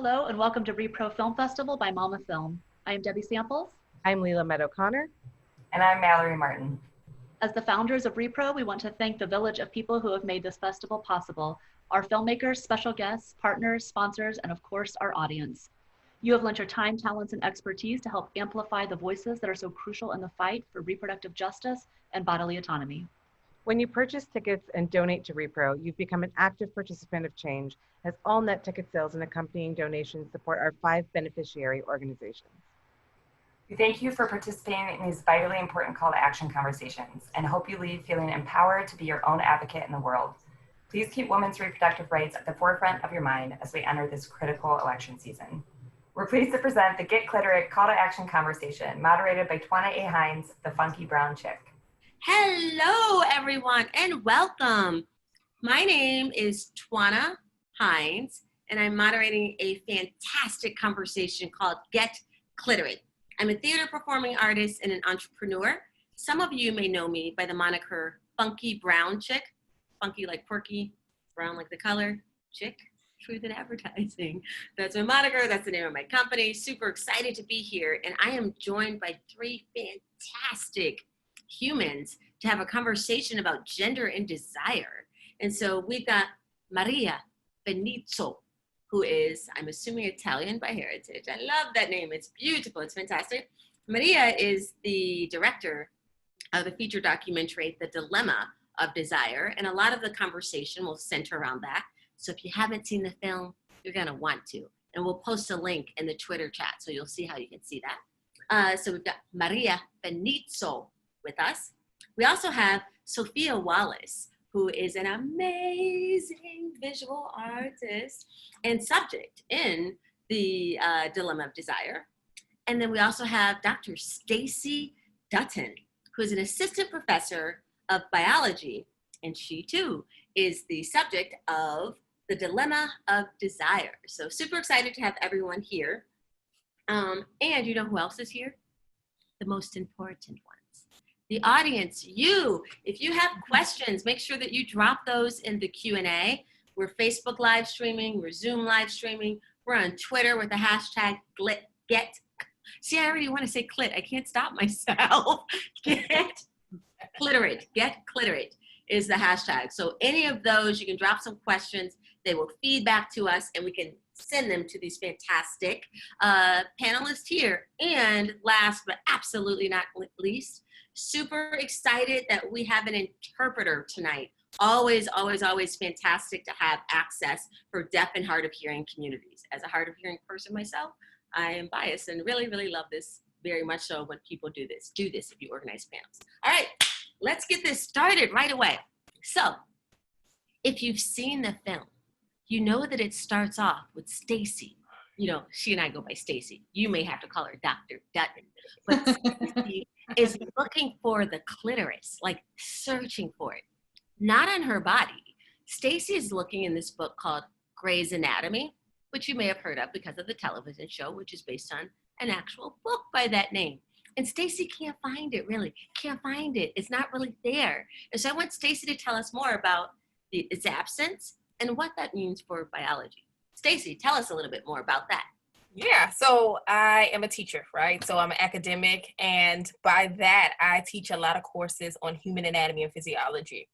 Hello and welcome to rePRO Film Festival by mama.film. I am Debbie Samples. I'm Leela Meadow-Connor. And I'm Mallory Martin. As the founders of rePRO, we want to thank the village of people who have made this festival possible, our filmmakers, special guests, partners, sponsors, and of course, our audience. You have lent your time, talents, and expertise to help amplify the voices that are so crucial in the fight for reproductive justice and bodily autonomy. When you purchase tickets and donate to rePRO, you've become an active participant of change, as all net ticket sales and accompanying donations support our 5 beneficiary organizations. We thank you for participating in these vitally important call to action conversations and hope you leave feeling empowered to be your own advocate in the world. Please keep women's reproductive rights at the forefront of your mind as we enter this critical election season. We're pleased to present the Get Cliterate call to action conversation, moderated by Twanna A. Hines, the funky brown chick. Hello, everyone, and welcome. My name is Twanna Hines, and I'm moderating a fantastic conversation called Get Cliterate. I'm a theater performing artist and an entrepreneur. Some of you may know me by the moniker Funky Brown Chick. Funky like quirky, brown like the color, chick, truth in advertising. That's my moniker, that's the name of my company. Super excited to be here, and I am joined by 3 fantastic humans to have a conversation about gender and desire. And so we've got Maria Finitzo, who is, I'm assuming, Italian by heritage. I love that name. It's beautiful. It's fantastic. Maria is the director of the feature documentary, The Dilemma of Desire. And a lot of the conversation will center around that. So if you haven't seen the film, you're going to want to. And we'll post a link in the Twitter chat so you'll see how you can see that. So we've got Maria Finitzo with us. We also have Sophia Wallace, who is an amazing visual artist and subject in the Dilemma of Desire. And then we also have Dr. Stacey Dutton, who is an assistant professor of biology, and she too is the subject of the Dilemma of Desire. So super excited to have everyone here. And you know who else is here? The most important ones. The audience, you, if you have questions, make sure that you drop those in the Q&A. We're Facebook live streaming, we're Zoom live streaming, we're on Twitter with the hashtag get. See, I already want to say clit, I can't stop myself. Get Cliterate, get Cliterate is the hashtag. So any of those, you can drop some questions, they will feed back to us and we can send them to these fantastic panelists here. And last but absolutely not least, super excited that we have an interpreter tonight. Always, always, always fantastic to have access for deaf and hard of hearing communities. As a hard of hearing person myself, I am biased and really, really love this very much so when people do this. Do this if you organize panels. All right, let's get this started right away. So, if you've seen the film, you know that it starts off with Stacey. You know, she and I go by Stacey. You may have to call her Dr. Dutton. But Stacey is looking for the clitoris, like searching for it. Not on her body. Stacey is looking in this book called Grey's Anatomy, which you may have heard of because of the television show, which is based on an actual book by that name. And Stacey can't find it, really. Can't find it. It's not really there. And so I want Stacey to tell us more about its absence and what that means for biology. Stacey, tell us a little bit more about that. Yeah, so I am a teacher, right? So I'm an academic, and by that, I teach a lot of courses on human anatomy and physiology.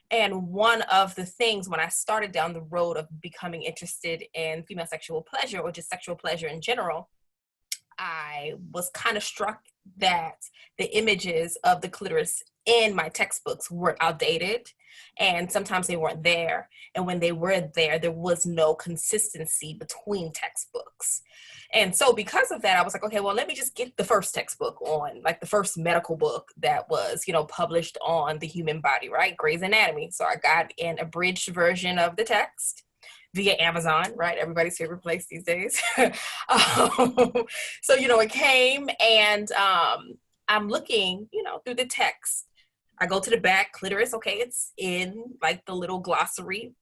And one of the things when I started down the road of becoming interested in female sexual pleasure or just sexual pleasure in general, I was kind of struck that the images of the clitoris in my textbooks were outdated and sometimes they weren't there. And when they were there, there was no consistency between textbooks. And so because of that, I was like, okay, well, let me just get the first textbook on, like the first medical book that was, published on the human body, right? Grey's Anatomy. So I got an abridged version of the text via Amazon, right? Everybody's favorite place these days. So, it came and I'm looking, through the text. I go to the back, clitoris, okay, it's in like the little glossary,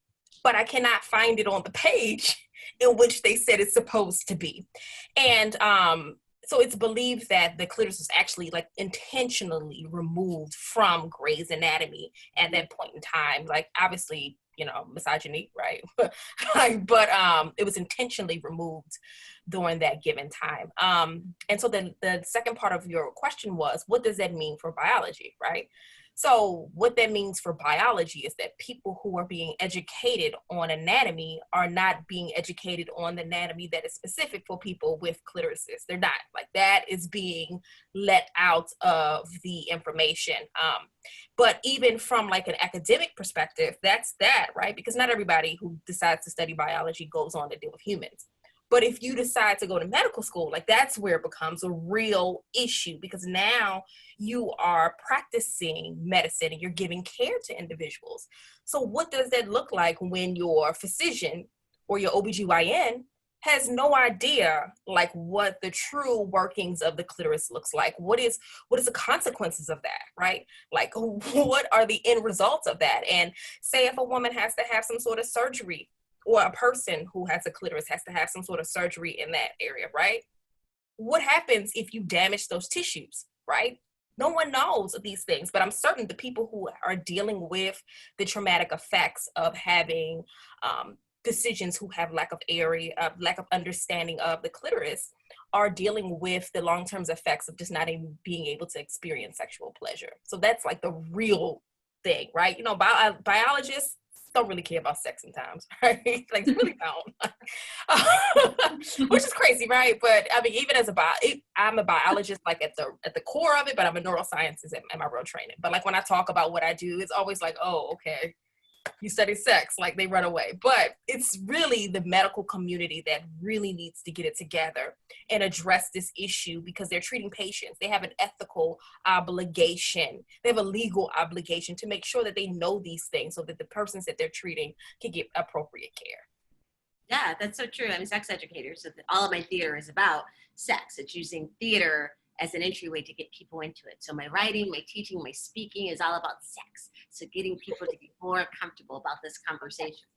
but I cannot find it on the page in which they said it's supposed to be. And so it's believed that the clitoris was actually like intentionally removed from Grey's Anatomy at that point in time. Like obviously misogyny, right? but it was intentionally removed during that given time. And so then the second part of your question was, what does that mean for biology, right? So what that means for biology is that people who are being educated on anatomy are not being educated on the anatomy that is specific for people with clitorises. They're not. Like, that is being let out of the information. But even from like an academic perspective, that's that, right? Because not everybody who decides to study biology goes on to deal with humans. But if you decide to go to medical school, like, that's where it becomes a real issue, because now you are practicing medicine and you're giving care to individuals. So what does that look like when your physician or your OBGYN has no idea like what the true workings of the clitoris looks like? What is the consequences of that, right? Like, what are the end results of that? And say if a woman has to have some sort of surgery, or a person who has a clitoris has to have some sort of surgery in that area, right? What happens if you damage those tissues, right? No one knows these things, but I'm certain the people who are dealing with the traumatic effects of having physicians who have lack of understanding of the clitoris are dealing with the long-term effects of just not even being able to experience sexual pleasure. So that's like the real thing, right? Biologists don't really care about sex sometimes, right? Like, they really don't. Which is crazy, right? But I mean, even as I'm a biologist, like at the core of it, but I'm a neuroscientist at my real training. But like, when I talk about what I do, it's always like, oh, okay, you study sex, like, they run away. But it's really the medical community that really needs to get it together and address this issue, because they're treating patients. They have an ethical obligation. They have a legal obligation to make sure that they know these things so that the persons that they're treating can get appropriate care. Yeah, that's so true. I'm a sex educator, so all of my theater is about sex. It's using theater as an entryway to get people into it. So my writing, my teaching, my speaking is all about sex. So getting people to be more comfortable about this conversation.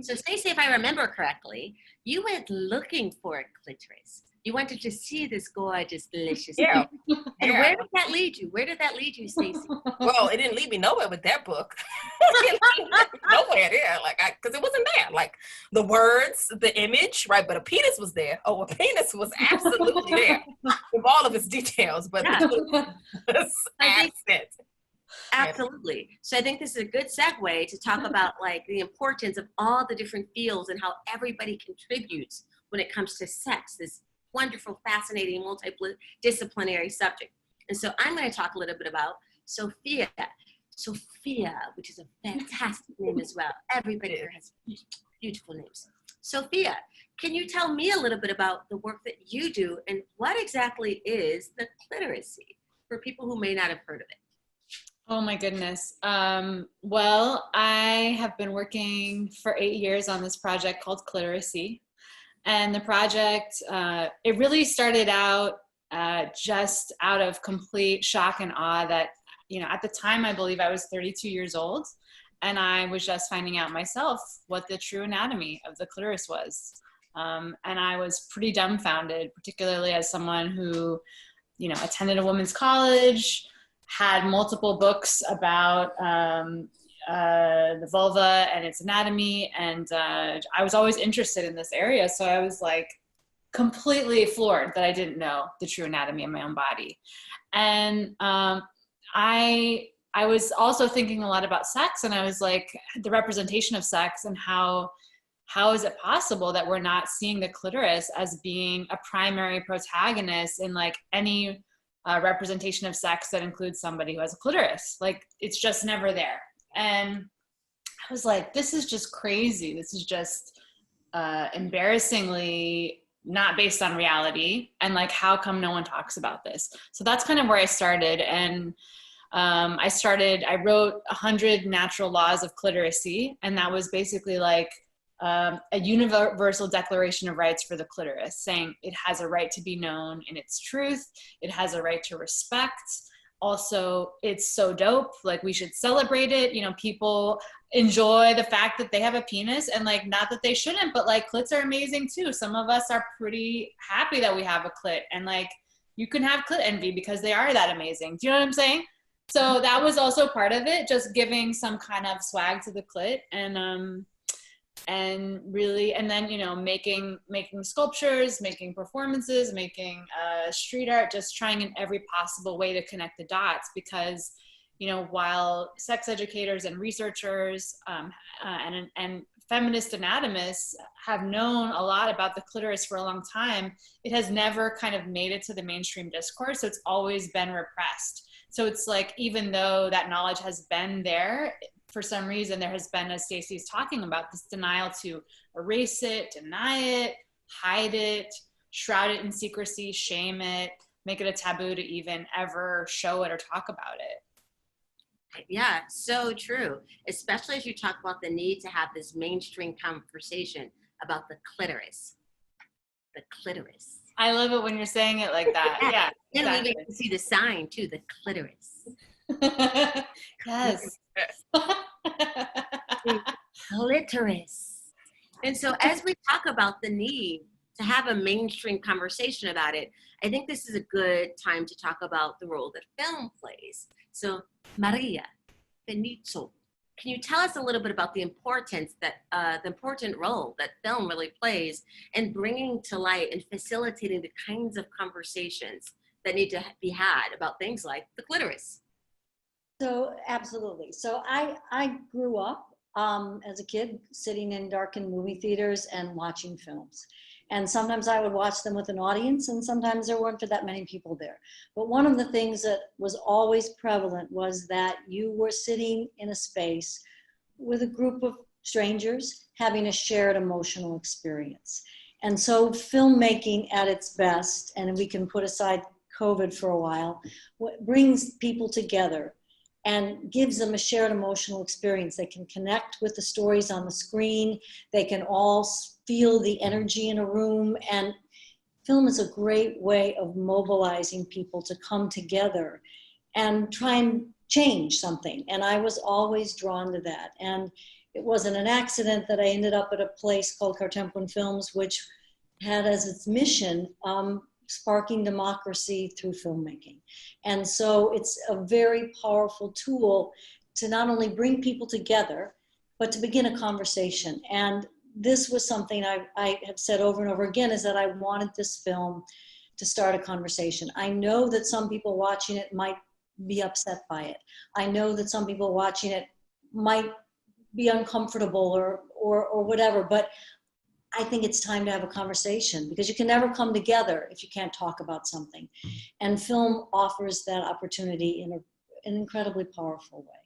So Stacey, if I remember correctly, you went looking for a clitoris. You wanted to see this gorgeous, delicious thing. And where did that lead you? Where did that lead you, Stacey? Well, it didn't lead me nowhere with that book. Nowhere there, because it wasn't there. Like, the words, the image, right? But a penis was there. Oh, a penis was absolutely there with all of its details, but the was absent. Absolutely. So I think this is a good segue to talk about like the importance of all the different fields and how everybody contributes when it comes to sex, this wonderful, fascinating, multidisciplinary subject. And so I'm going to talk a little bit about Sophia, which is a fantastic name as well. Everybody here has beautiful names. Sophia, can you tell me a little bit about the work that you do and what exactly is the clitoris for people who may not have heard of it? Oh my goodness. Well, I have been working for 8 years on this project called Cliterate. And the project, it really started out just out of complete shock and awe that, at the time, I believe I was 32 years old, and I was just finding out myself what the true anatomy of the clitoris was. And I was pretty dumbfounded, particularly as someone who, attended a women's college, had multiple books about the vulva and its anatomy, and I was always interested in this area, so I was like completely floored that I didn't know the true anatomy of my own body. And I was also thinking a lot about sex, and I was like, the representation of sex, and how is it possible that we're not seeing the clitoris as being a primary protagonist in like any representation of sex that includes somebody who has a clitoris? Like, it's just never there. And I was like, this is just crazy. This is just embarrassingly not based on reality. And like, how come no one talks about this? So that's kind of where I started. And I wrote 100 natural laws of cliteracy. And that was basically like a universal declaration of rights for the clitoris, saying it has a right to be known in its truth. It has a right to respect. Also, it's so dope. Like, we should celebrate it. People enjoy the fact that they have a penis, and like, not that they shouldn't, but like, clits are amazing too. Some of us are pretty happy that we have a clit, and like, you can have clit envy because they are that amazing. Do you know what I'm saying? So that was also part of it, just giving some kind of swag to the clit, and really, and then, you know, making sculptures, making performances, making street art, just trying in every possible way to connect the dots, because, you know, while sex educators and researchers and feminist anatomists have known a lot about the clitoris for a long time, it has never kind of made it to the mainstream discourse. So it's always been repressed. So it's like, even though that knowledge has been there, for some reason there has been, as Stacey's talking about, this denial to erase it, deny it, hide it, shroud it in secrecy, shame it, make it a taboo to even ever show it or talk about it. Yeah, so true. Especially as you talk about the need to have this mainstream conversation about the clitoris. The clitoris. I love it when you're saying it like that. Yeah. And exactly. we get to see the sign too, the clitoris. Yes. Clitoris. And so as we talk about the need to have a mainstream conversation about it, I think this is a good time to talk about the role that film plays. So Maria, Finitzo, can you tell us a little bit about the important role that film really plays in bringing to light and facilitating the kinds of conversations that need to be had about things like the clitoris? So absolutely. So I grew up as a kid sitting in darkened movie theaters and watching films. And sometimes I would watch them with an audience, and sometimes there weren't that many people there. But one of the things that was always prevalent was that you were sitting in a space with a group of strangers having a shared emotional experience. And so filmmaking at its best, and we can put aside COVID for a while, brings people together and gives them a shared emotional experience. They can connect with the stories on the screen. They can all feel the energy in a room. And film is a great way of mobilizing people to come together and try and change something. And I was always drawn to that. And it wasn't an accident that I ended up at a place called Cartempuan Films, which had as its mission sparking democracy through filmmaking. And so it's a very powerful tool to not only bring people together, but to begin a conversation. And this was something I have said over and over again, is that I wanted this film to start a conversation. I know that some people watching it might be upset by it. I know that some people watching it might be uncomfortable or whatever, but I think it's time to have a conversation, because you can never come together if you can't talk about something. And film offers that opportunity in an incredibly powerful way.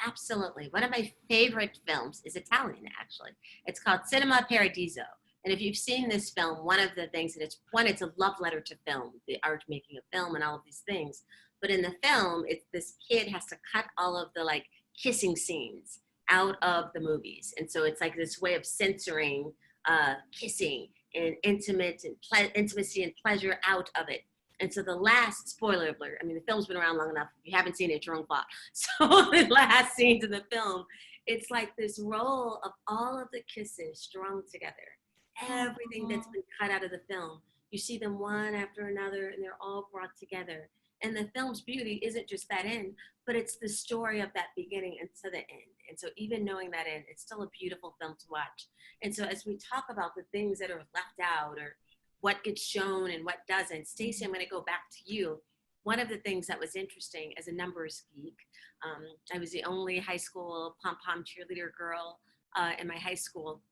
Absolutely. One of my favorite films is Italian, actually. It's called Cinema Paradiso. And if you've seen this film, one of the things that it's a love letter to film, the art making of film and all of these things. But in the film, this kid has to cut all of the like kissing scenes out of the movies. And so it's like this way of censoring kissing and intimacy and pleasure out of it. And so the last, spoiler alert, I mean, the film's been around long enough. If you haven't seen it, it's your own fault. So the last scenes of the film, it's like this roll of all of the kisses strung together. Everything that's been cut out of the film. You see them one after another, and they're all brought together. And the film's beauty isn't just that end, but it's the story of that beginning and to the end. And so even knowing that end, it's still a beautiful film to watch. And so as we talk about the things that are left out or what gets shown and what doesn't, Stacey, I'm going to go back to you. One of the things that was interesting as a numbers geek, I was the only high school pom-pom cheerleader girl in my high school,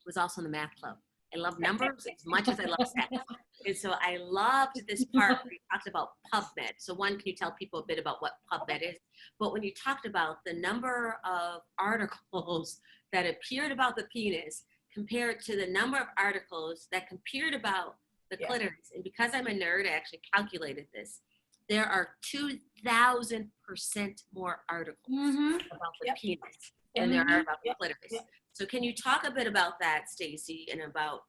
was also in the math club. I love numbers as much as I love stats. And so I loved this part where you talked about PubMed. So one, can you tell people a bit about what PubMed is? But when you talked about the number of articles that appeared about the penis compared to the number of articles that appeared about the clitoris, and because I'm a nerd, I actually calculated this. There are 2,000% more articles about the penis than there are about the clitoris. So can you talk a bit about that, Stacey, and about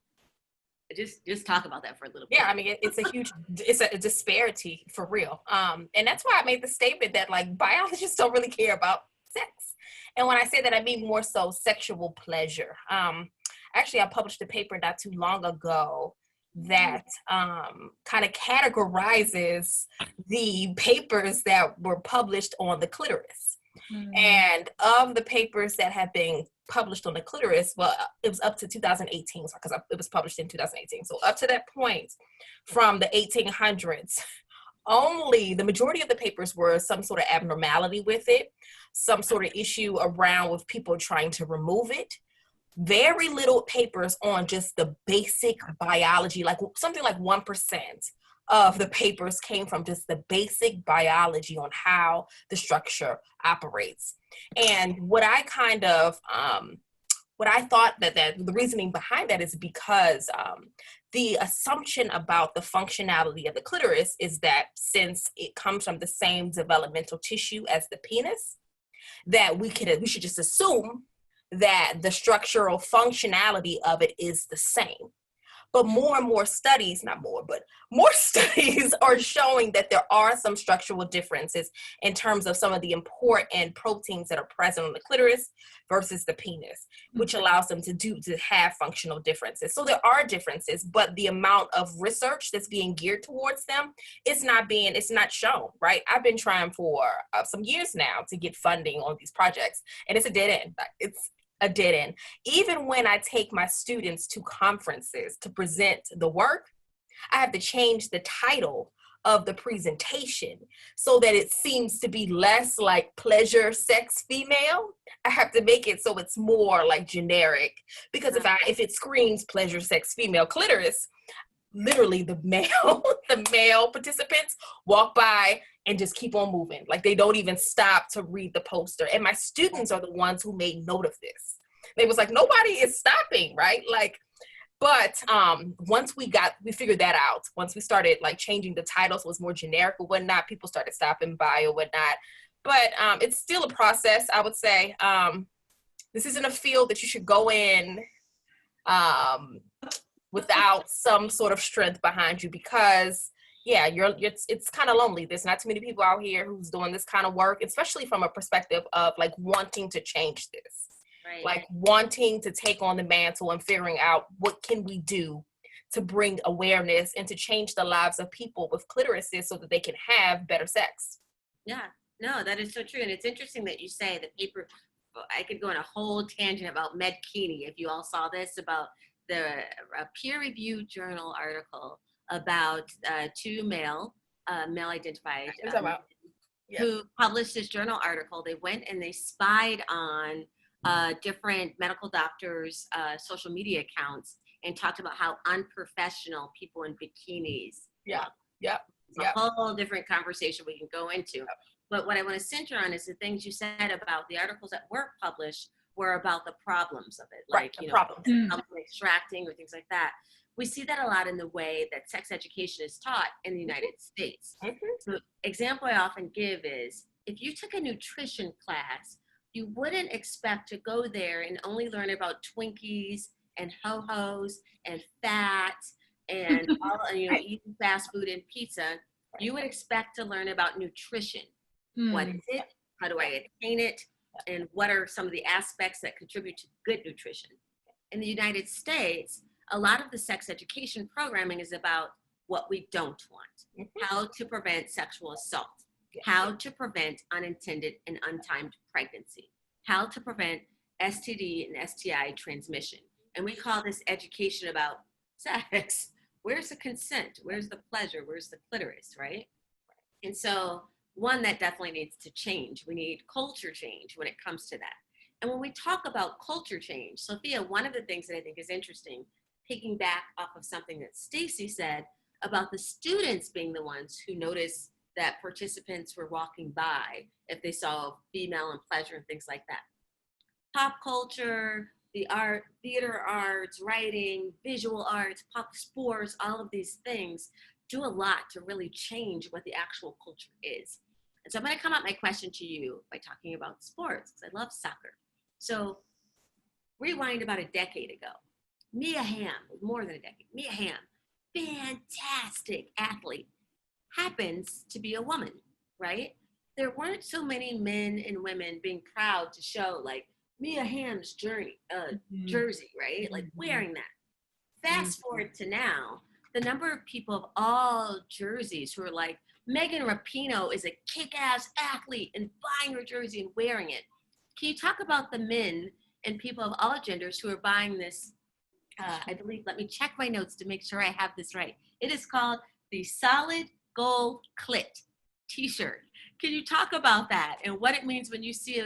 just talk about that for a little bit? Yeah, I mean, it's a huge, it's a disparity for real. And that's why I made the statement that like biologists don't really care about sex. And when I say that, I mean more so sexual pleasure. Actually, I published a paper not too long ago that kind of categorizes the papers that were published on the clitoris. And of the papers that have been published on the clitoris, well, it was up to 2018, because it was published in 2018. So up to that point, from the 1800s, only the majority of the papers were some sort of abnormality with it, some sort of issue around with people trying to remove it. Very little papers on just the basic biology, like something like 1% of the papers came from just the basic biology on how the structure operates. And what I kind of, what I thought that the reasoning behind that is because the assumption about the functionality of the clitoris is that since it comes from the same developmental tissue as the penis, that we should just assume that the structural functionality of it is the same. But more and more studies, not more, but more studies are showing that there are some structural differences in terms of some of the important proteins that are present on the clitoris versus the penis, which allows them to have functional differences. So there are differences, but the amount of research that's being geared towards them, it's not shown, right? I've been trying for some years now to get funding on these projects, and it's a dead end. It's a dead end. Even when I take my students to conferences to present the work, I have to change the title of the presentation so that it seems to be less like pleasure sex female. I have to make it so it's more like generic, because if it screams pleasure sex female clitoris, literally the male participants walk by and just keep on moving. Like they don't even stop to read the poster. And my students are the ones who made note of this. They was like, nobody is stopping, right? Like, but once we figured that out, once we started like changing the titles, was more generic or whatnot, people started stopping by or whatnot. But it's still a process, I would say. This isn't a field that you should go in without some sort of strength behind you, because it's kind of lonely. There's not too many people out here who's doing this kind of work, especially from a perspective of like wanting to change this, right? Like wanting to take on the mantle and figuring out what can we do to bring awareness and to change the lives of people with clitorises so that they can have better sex. Yeah, no, that is so true. And it's interesting that you say the paper, I could go on a whole tangent about MedKini, if you all saw this, about a peer-reviewed journal article about two male identified who published this journal article. They went and they spied on different medical doctors' social media accounts and talked about how unprofessional people in bikinis. It's a whole different conversation we can go into. But what I want to center on is the things you said about the articles that were published were about the problems of it, like, extracting or things like that. We see that a lot in the way that sex education is taught in the United States. So example I often give is, if you took a nutrition class, you wouldn't expect to go there and only learn about Twinkies and ho-hos and fat and all, eating fast food and pizza. You would expect to learn about nutrition. What is it? How do I attain it? And what are some of the aspects that contribute to good nutrition? In the United States, a lot of the sex education programming is about what we don't want, how to prevent sexual assault, how to prevent unintended and untimed pregnancy, how to prevent STD and STI transmission. And we call this education about sex. Where's the consent? Where's the pleasure? Where's the clitoris, right? And so one that definitely needs to change. We need culture change when it comes to that. And when we talk about culture change, Sophia, one of the things that I think is interesting, picking back off of something that Stacey said about the students being the ones who noticed that participants were walking by if they saw female and pleasure and things like that. Pop culture, the art, theater arts, writing, visual arts, pop sports, all of these things do a lot to really change what the actual culture is. And so I'm going to come at my question to you by talking about sports, because I love soccer. So rewind about a decade ago. Mia Hamm, more than a decade, Mia Hamm, fantastic athlete, happens to be a woman, right? There weren't so many men and women being proud to show like Mia Hamm's jersey, right? Like wearing that. Fast forward to now, the number of people of all jerseys who are like, Megan Rapinoe is a kick-ass athlete, and buying her jersey and wearing it. Can you talk about the men and people of all genders who are buying this, I believe, let me check my notes to make sure I have this right. It is called the Solid Gold Clit t-shirt. Can you talk about that and what it means when you see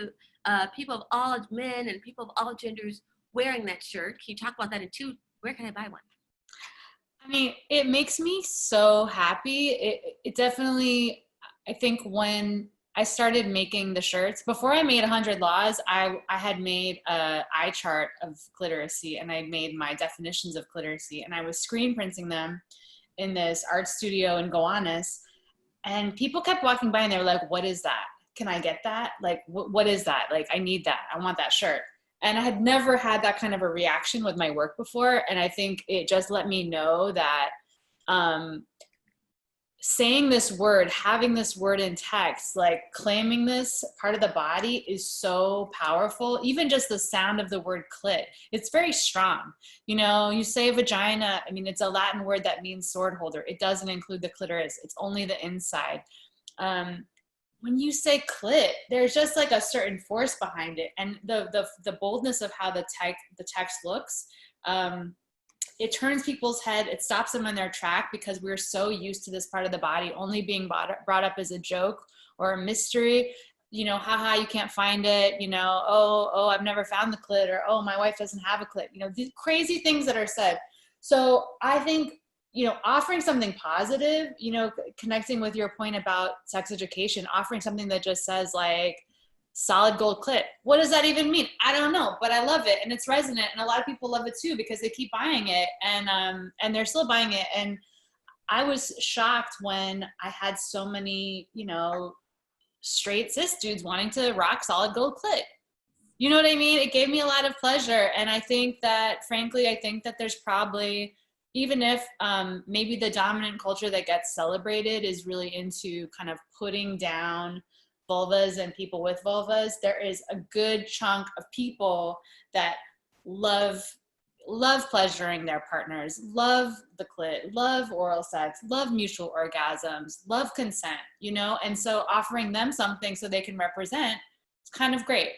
people of all men and people of all genders wearing that shirt? Can you talk about that? And two, where can I buy one? I mean, it makes me so happy. It definitely, I think when I started making the shirts, before I made 100 Laws, I had made an eye chart of clitoracy, and I made my definitions of clitoracy, and I was screen printing them in this art studio in Gowanus, and people kept walking by and they were like, what is that? Can I get that? Like, what is that? Like, I need that. I want that shirt. And I had never had that kind of a reaction with my work before. And I think it just let me know that saying this word, having this word in text, like claiming this part of the body is so powerful. Even just the sound of the word clit, it's very strong. You know, you say vagina, I mean, it's a Latin word that means sword holder. It doesn't include the clitoris. It's only the inside. When you say clit, there's just like a certain force behind it, and the boldness of how the text looks, it turns people's head, it stops them in their track, because we're so used to this part of the body only being brought up as a joke or a mystery. You know, haha, you can't find it. You know, oh, I've never found the clit, or oh, my wife doesn't have a clit. You know, these crazy things that are said. So I think, you know, offering something positive, you know, connecting with your point about sex education, offering something that just says like solid gold clit. What does that even mean? I don't know, but I love it, and it's resonant, and a lot of people love it too because they keep buying it, and they're still buying it. And I was shocked when I had so many, you know, straight cis dudes wanting to rock solid gold clit. You know what I mean? It gave me a lot of pleasure, and I think that, frankly, I think that there's probably, even if maybe the dominant culture that gets celebrated is really into kind of putting down vulvas and people with vulvas, there is a good chunk of people that love pleasuring their partners, love the clit, love oral sex, love mutual orgasms, love consent, you know? And so offering them something so they can represent, it's kind of great.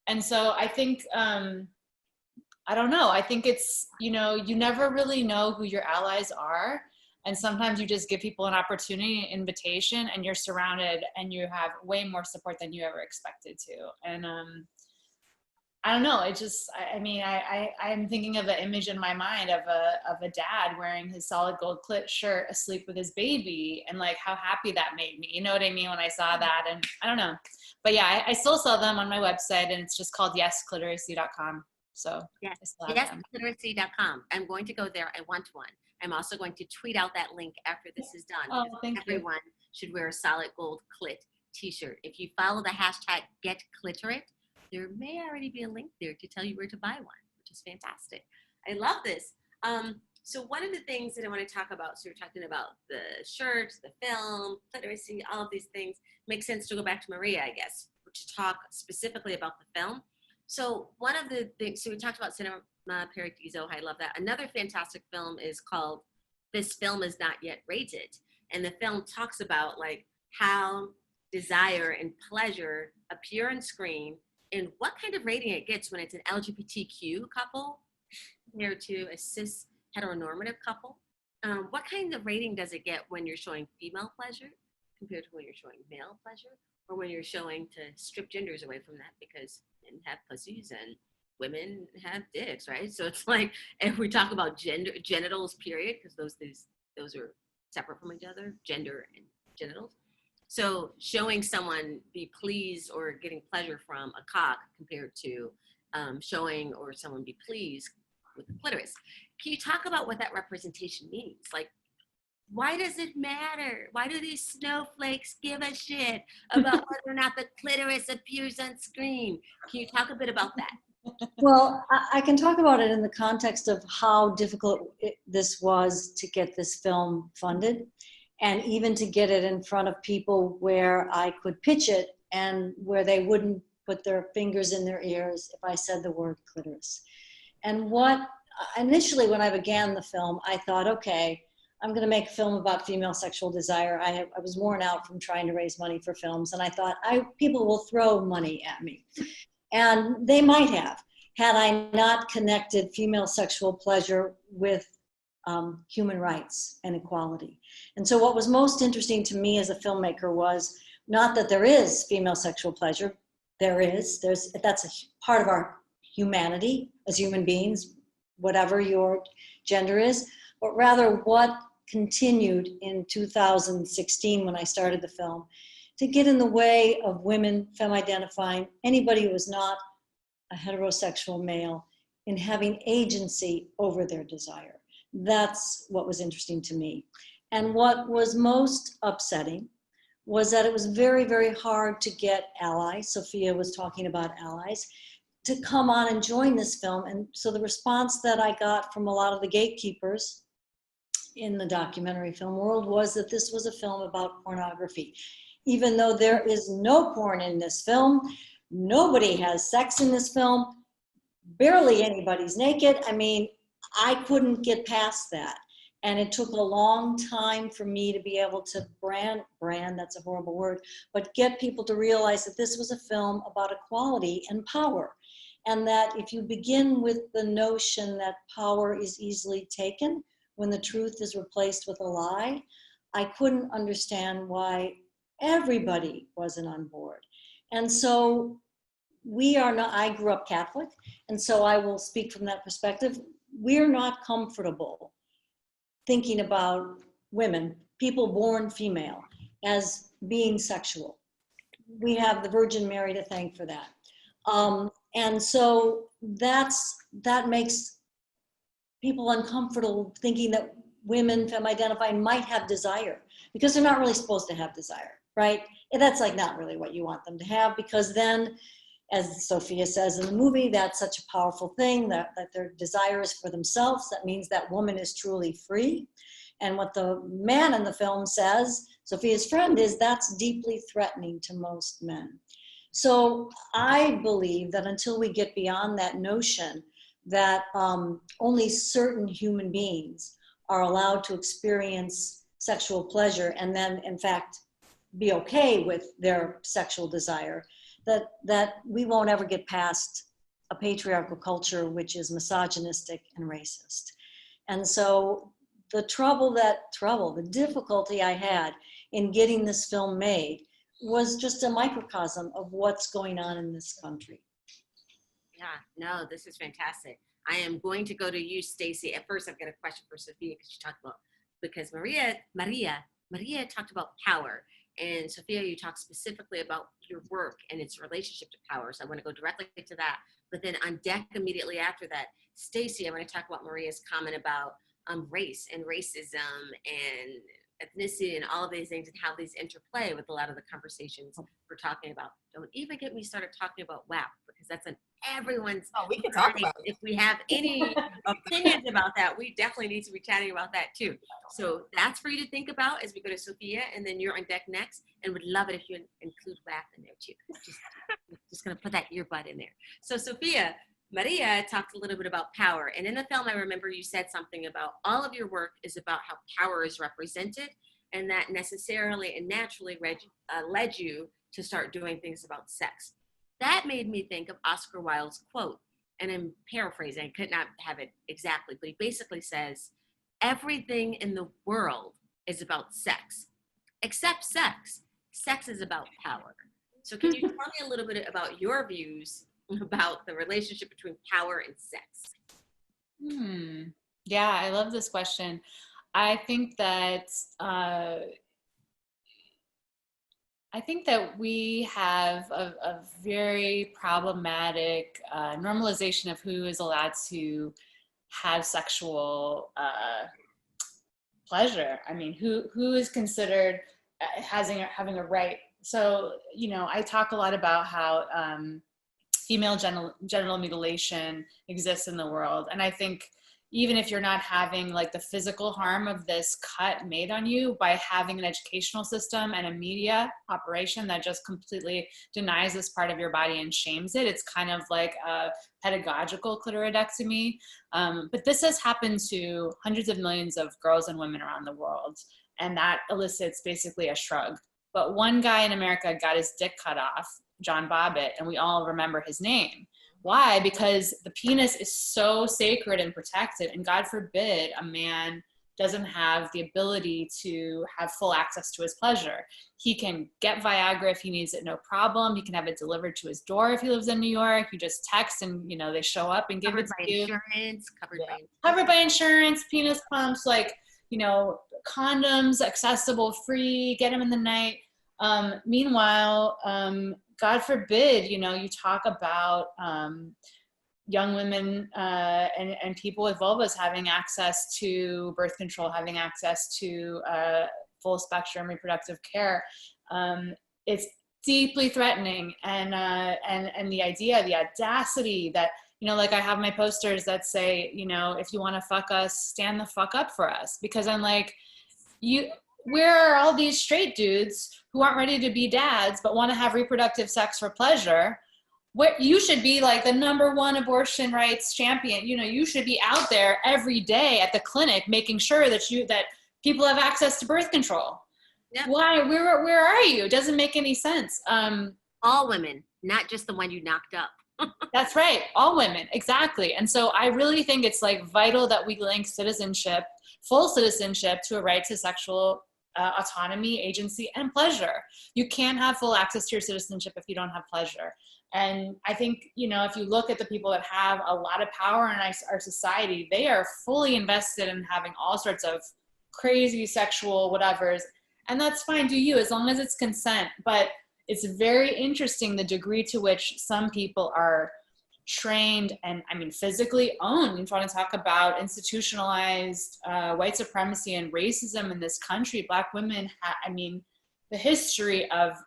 And so I think, I don't know. I think it's, you know, you never really know who your allies are. And sometimes you just give people an opportunity, an invitation, and you're surrounded and you have way more support than you ever expected to. And I don't know. It just, I mean, I'm thinking of an image in my mind of a dad wearing his solid gold clit shirt asleep with his baby, and like how happy that made me. You know what I mean? When I saw that, and I don't know. But yeah, I still sell them on my website, and it's just called yescliteracy.com. So yescliteracy.com. I'm going to go there. I want one. I'm also going to tweet out that link after this is done. Oh, thank you. Everyone should wear a solid gold clit t-shirt. If you follow the hashtag #GetCliterate, there may already be a link there to tell you where to buy one, which is fantastic. I love this. So one of the things that I want to talk about, so we're talking about the shirts, the film, cliteracy, all of these things, makes sense to go back to Maria, I guess, to talk specifically about the film. So one of the things, so we talked about Cinema Paradiso, I love that. Another fantastic film is called This Film Is Not Yet Rated. And the film talks about like how desire and pleasure appear on screen and what kind of rating it gets when it's an LGBTQ couple compared to a cis heteronormative couple. What kind of rating does it get when you're showing female pleasure compared to when you're showing male pleasure, or when you're showing to strip genders away from that because men have pussies and women have dicks, right? So it's like, if we talk about genitals, period, because those are separate from each other, gender and genitals. So showing someone be pleased or getting pleasure from a cock compared to showing or someone be pleased with the clitoris. Can you talk about what that representation means? Like, why does it matter? Why do these snowflakes give a shit about whether or not the clitoris appears on screen? Can you talk a bit about that? Well, I can talk about it in the context of how difficult this was to get this film funded, and even to get it in front of people where I could pitch it and where they wouldn't put their fingers in their ears if I said the word clitoris. And what initially, when I began the film, I thought, okay, I'm going to make a film about female sexual desire. I was worn out from trying to raise money for films, and I thought people will throw money at me. And they might have, had I not connected female sexual pleasure with human rights and equality. And so what was most interesting to me as a filmmaker was not that there is female sexual pleasure. That's a part of our humanity as human beings, whatever your gender is, but rather what continued in 2016 when I started the film to get in the way of women, femme-identifying, anybody who was not a heterosexual male in having agency over their desire. That's what was interesting to me. And what was most upsetting was that it was very, very hard to get allies. Sophia was talking about allies to come on and join this film. And so the response that I got from a lot of the gatekeepers in the documentary film world was that this was a film about pornography. Even though there is no porn in this film, nobody has sex in this film, barely anybody's naked. I mean, I couldn't get past that. And it took a long time for me to be able to brand, that's a horrible word, but get people to realize that this was a film about equality and power. And that if you begin with the notion that power is easily taken when the truth is replaced with a lie, I couldn't understand why everybody wasn't on board. And so I grew up Catholic, and so I will speak from that perspective. We're not comfortable thinking about women, people born female, as being sexual. We have the Virgin Mary to thank for that. And so that makes people uncomfortable thinking that women, femme-identifying, might have desire, because they're not really supposed to have desire, right? And that's like not really what you want them to have, because then, as Sophia says in the movie, that's such a powerful thing that their desire is for themselves. That means that woman is truly free. And what the man in the film says, Sophia's friend, is that's deeply threatening to most men. So I believe that until we get beyond that notion that only certain human beings are allowed to experience sexual pleasure and then, in fact, be okay with their sexual desire, that we won't ever get past a patriarchal culture which is misogynistic and racist. And so the difficulty I had in getting this film made was just a microcosm of what's going on in this country. Yeah, no, this is fantastic. I am going to go to you, Stacey. At first, I've got a question for Sophia because Maria talked about power. And Sophia, you talked specifically about your work and its relationship to power. So I want to go directly to that. But then on deck immediately after that, Stacey, I want to talk about Maria's comment about race and racism and ethnicity and all of these things and how these interplay with a lot of the conversations we're talking about. Don't even get me started talking about WAP, because that's an everyone's. Oh, we can talk about it. If we have any opinions about that, we definitely need to be chatting about that too. So that's for you to think about as we go to Sophia, and then you're on deck next, and would love it if you include WAP in there too. Just gonna put that earbud in there. So Sophia, Maria talked a little bit about power, and in the film I remember you said something about all of your work is about how power is represented, and that necessarily and naturally led you to start doing things about sex. That made me think of Oscar Wilde's quote, and I'm paraphrasing, I could not have it exactly, but he basically says, everything in the world is about sex, except sex. Sex is about power. So can you tell me a little bit about your views about the relationship between power and sex? Yeah, I love this question. I think that we have a very problematic normalization of who is allowed to have sexual pleasure. I mean, who is considered having a right. So, I talk a lot about how female genital mutilation exists in the world. And I think, even if you're not having like the physical harm of this cut made on you, by having an educational system and a media operation that just completely denies this part of your body and shames it. It's kind of like a pedagogical clitoridectomy. But this has happened to hundreds of millions of girls and women around the world. And that elicits basically a shrug. But one guy in America got his dick cut off, John Bobbitt, and we all remember his name. Why? Because the penis is so sacred and protected, and God forbid a man doesn't have the ability to have full access to his pleasure. He can get Viagra if he needs it, no problem. He can have it delivered to his door if he lives in New York. You just text and, you know, they show up and give it to you. Covered by insurance, penis pumps, like, you know, condoms, accessible, free, get them in the night. Meanwhile, God forbid, you know, you talk about young women and people with vulvas having access to birth control, having access to full spectrum reproductive care. It's deeply threatening, and the idea, the audacity that, you know, like I have my posters that say, you know, if you want to fuck us, stand the fuck up for us, because I'm like, where are all these straight dudes who aren't ready to be dads but want to have reproductive sex for pleasure? What, you should be like the #1 abortion rights champion. You know, you should be out there every day at the clinic making sure that people have access to birth control. Yeah. Why? Where are you? It doesn't make any sense. All women, not just the one you knocked up. That's right. All women. Exactly. And so I really think it's like vital that we link citizenship, full citizenship, to a right to sexual autonomy, agency, and pleasure. You can't have full access to your citizenship if you don't have pleasure. And I think, you know, if you look at the people that have a lot of power in our society, they are fully invested in having all sorts of crazy sexual whatevers. And that's fine, do you, as long as it's consent. But it's very interesting the degree to which some people are trained and, I mean, physically owned. If you want to talk about institutionalized white supremacy and racism in this country, Black women, I mean, the history of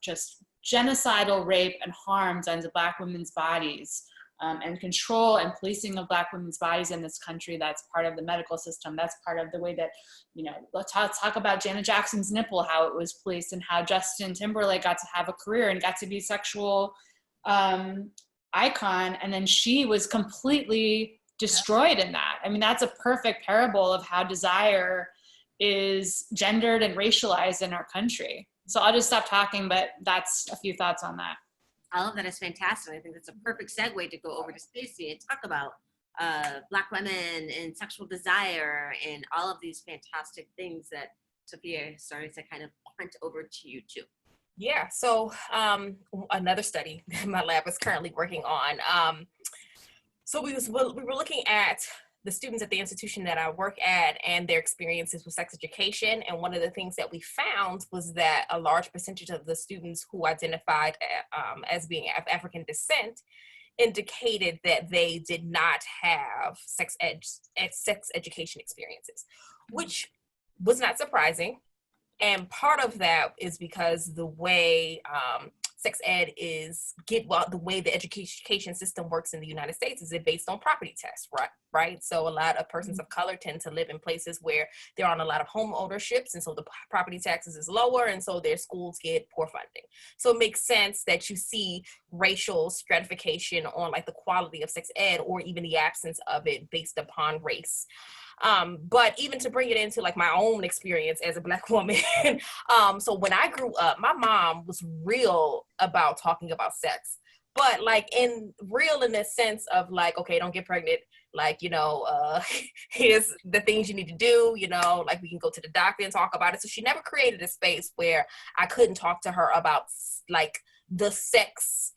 just genocidal rape and harm done to Black women's bodies, and control and policing of Black women's bodies in this country, that's part of the medical system. That's part of the way that, you know, let's talk about Janet Jackson's nipple, how it was policed, and how Justin Timberlake got to have a career and got to be sexual icon, and then she was completely destroyed in that. I mean, that's a perfect parable of how desire is gendered and racialized in our country. So I'll just stop talking, but that's a few thoughts on that. I love that. It's fantastic. I think that's a perfect segue to go over to Stacey and talk about Black women and sexual desire and all of these fantastic things that Sophia started to kind of punt over to you too. Yeah, so another study my lab is currently working on. So we were looking at the students at the institution that I work at and their experiences with sex education. And one of the things that we found was that a large percentage of the students who identified as being of African descent indicated that they did not have sex education experiences, which was not surprising. And part of that is because the way sex ed the way the education system works in the United States is it based on property tests, right? So a lot of persons of color tend to live in places where there aren't a lot of home ownerships, and so the property taxes is lower, and so their schools get poor funding. So it makes sense that you see racial stratification on like the quality of sex ed, or even the absence of it based upon race. But even to bring it into like my own experience as a Black woman, so when I grew up, my mom was real about talking about sex, but like in the sense of like, okay, don't get pregnant. Like, you know, here's the things you need to do, you know, like we can go to the doctor and talk about it. So she never created a space where I couldn't talk to her about like the sex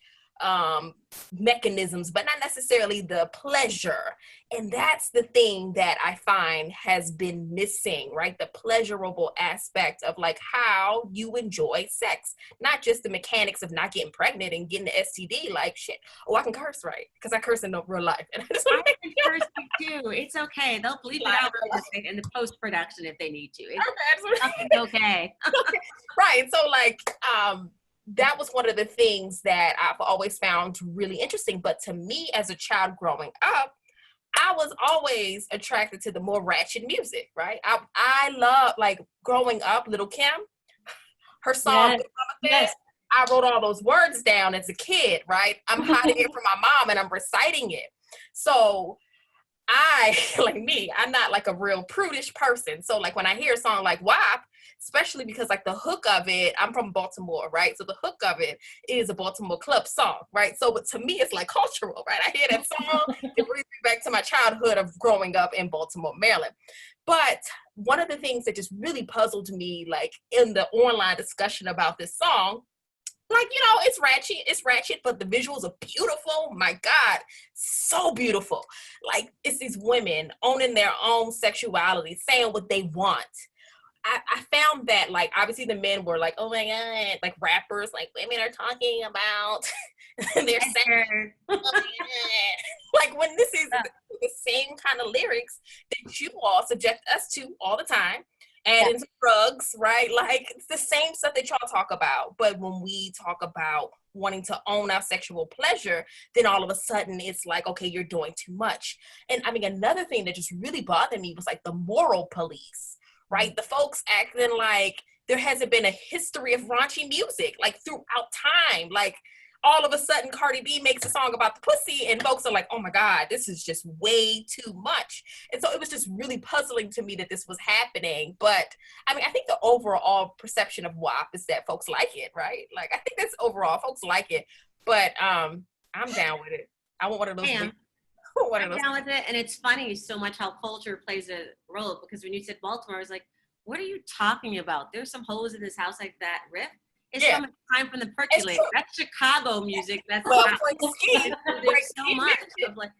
mechanisms, but not necessarily the pleasure. And that's the thing that I find has been missing, right? The pleasurable aspect of like how you enjoy sex, not just the mechanics of not getting pregnant and getting the STD. Like, shit, I can curse, right? Because I curse in real life. And I can curse too. It's okay. They'll bleep it out in the post-production if they need to. It's okay. Right. So like, that was one of the things that I've always found really interesting. But to me as a child growing up, I was always attracted to the more ratchet music, right? I love, like, growing up, Little Kim, her song, Yes. Good Mama Yes. Said, I wrote all those words down as a kid, right? I'm hiding it from my mom and I'm reciting it. So I, like me, I'm not like a real prudish person. So like when I hear a song like WAP, especially because like the hook of it, I'm from Baltimore, right? So the hook of it is a Baltimore club song, right? So but to me, it's like cultural, right? I hear that song, it brings me back to my childhood of growing up in Baltimore, Maryland. But one of the things that just really puzzled me, like in the online discussion about this song, like, you know, it's ratchet, but the visuals are beautiful. My God, so beautiful. Like, it's these women owning their own sexuality, saying what they want. I found that, like, obviously the men were like, oh my God, like rappers, like women are talking about their sex. Oh my God. Like, when this is the same kind of lyrics that you all subject us to all the time. Add in some drugs, right? Like, it's the same stuff that y'all talk about. But when we talk about wanting to own our sexual pleasure, then all of a sudden it's like, okay, you're doing too much. And I mean, another thing that just really bothered me was like the moral police, right? The folks acting like there hasn't been a history of raunchy music, like throughout time. Like, all of a sudden Cardi B makes a song about the pussy and folks are like, oh my God, this is just way too much. And so it was just really puzzling to me that this was happening. But I mean, I think the overall perception of WAP is that folks like it, right? Like, I think that's overall, folks like it. But I'm down with it. I want one of those. I'm down with it. And it's funny so much how culture plays a role, because when you said Baltimore, I was like, what are you talking about? There's some hoes in this house like that riff. It's so much time from the percolate. That's Chicago music. That's well, there's so much of like,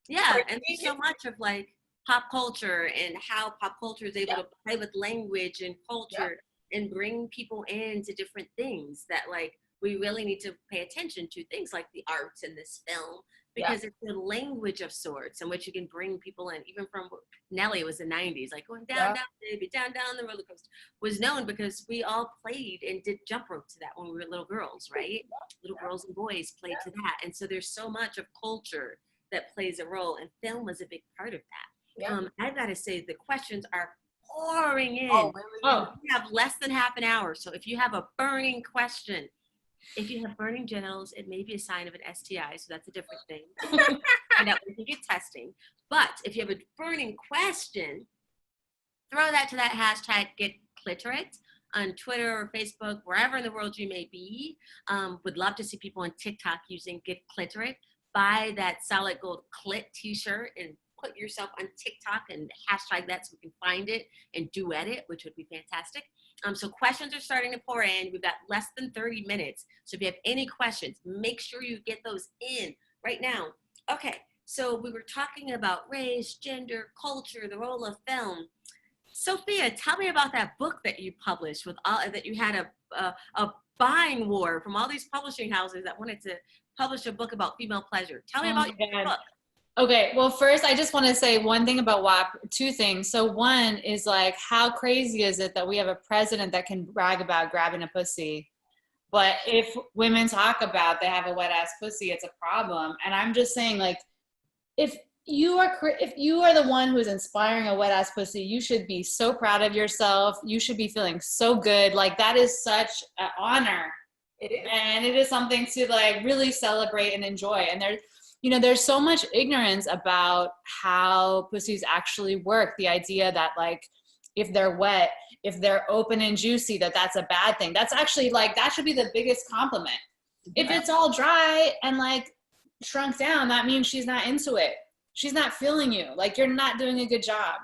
and there's so much of like pop culture and how pop culture is able to play with language and culture and bring people into different things that like we really need to pay attention to, things like the arts in this film, because it's a language of sorts in which you can bring people in. Even from Nelly was the 90s, like going down, down, baby, down, down the roller coaster, was known because we all played and did jump rope to that when we were little girls, right? Little girls and boys played to that. And so there's so much of culture that plays a role, and film was a big part of that. I've got to say, the questions are pouring in. We have less than half an hour. So if you have a burning question, if you have burning genitals, it may be a sign of an STI, so that's a different thing. Find out when you get testing. But if you have a burning question, throw that to that hashtag #GetCliterate on Twitter or Facebook, wherever in the world you may be. Would love to see people on TikTok using #GetCliterate. Buy that solid gold clit t-shirt and put yourself on TikTok and hashtag that so we can find it and duet it, which would be fantastic. So questions are starting to pour in. We've got less than 30 minutes. So if you have any questions, make sure you get those in right now. Okay, so we were talking about race, gender, culture, the role of film. Sophia, tell me about that book that you published with all that you had a buying war from all these publishing houses that wanted to publish a book about female pleasure. Tell me about your book. Okay, well, first, I just want to say one thing about WAP, two things. So one is like, how crazy is it that we have a president that can brag about grabbing a pussy, but if women talk about they have a wet ass pussy, it's a problem. And I'm just saying, like, if you are the one who is inspiring a wet ass pussy, you should be so proud of yourself. You should be feeling so good. Like, that is such an honor. It is. And it is something to like really celebrate and enjoy. And there's so much ignorance about how pussies actually work. The idea that like, if they're wet, if they're open and juicy, that's a bad thing. That's actually like, that should be the biggest compliment. If it's all dry and like shrunk down, that means she's not into it. She's not feeling you. Like, you're not doing a good job.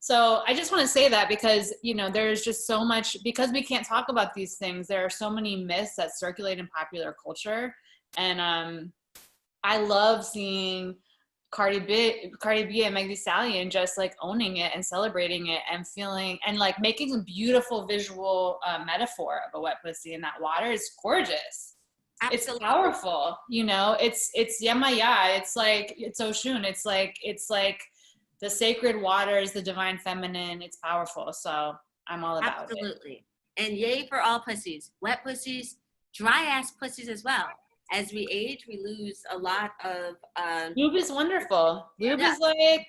So I just want to say that because, there's just so much, because we can't talk about these things. There are so many myths that circulate in popular culture. And, I love seeing Cardi B and Meg Thee Stallion just like owning it and celebrating it and feeling and like making a beautiful visual metaphor of a wet pussy in that water is gorgeous. Absolutely. It's powerful, it's Yemaya, it's like, it's Oshun, it's like the sacred waters, the divine feminine, it's powerful. So I'm all about it. Absolutely. And yay for all pussies, wet pussies, dry ass pussies as well. as we age, we lose a lot of Lube is wonderful. Lube Yeah. is like,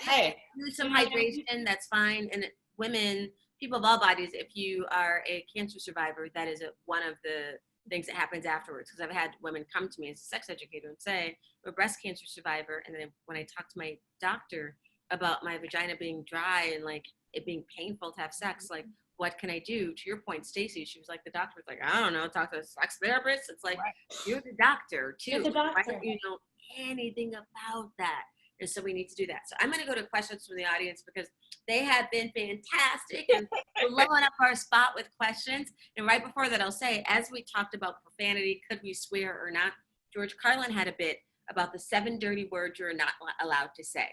hey. Lose some hydration, that's fine. And women, people of all bodies, if you are a cancer survivor, that is one of the things that happens afterwards. Because I've had women come to me as a sex educator and say, I'm a breast cancer survivor. And then when I talk to my doctor about my vagina being dry and like it being painful to have sex, like, what can I do? To your point, Stacey, she was like, the doctor was like, I don't know, talk to a sex therapist. It's like, you're the doctor too. You're the doctor. Why don't you know anything about that? And so we need to do that. So I'm going to go to questions from the audience because they have been fantastic and blowing up our spot with questions. And right before that, I'll say, as we talked about profanity, could we swear or not? George Carlin had a bit about the 7 dirty words you're not allowed to say.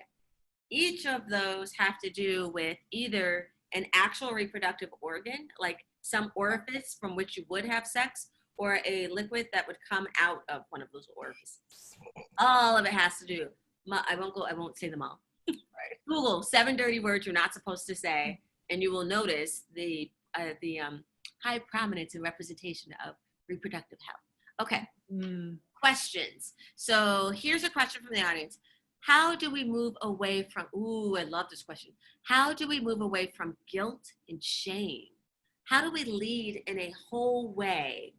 Each of those have to do with either an actual reproductive organ, like some orifice from which you would have sex, or a liquid that would come out of one of those orifices. All of it has to do. I won't say them all. Right. Google 7 dirty words you're not supposed to say, and you will notice the high prominence and representation of reproductive health. Okay. Questions. So here's a question from the audience. How do we move away from, I love this question. How do we move away from guilt and shame? How do we lead in a whole way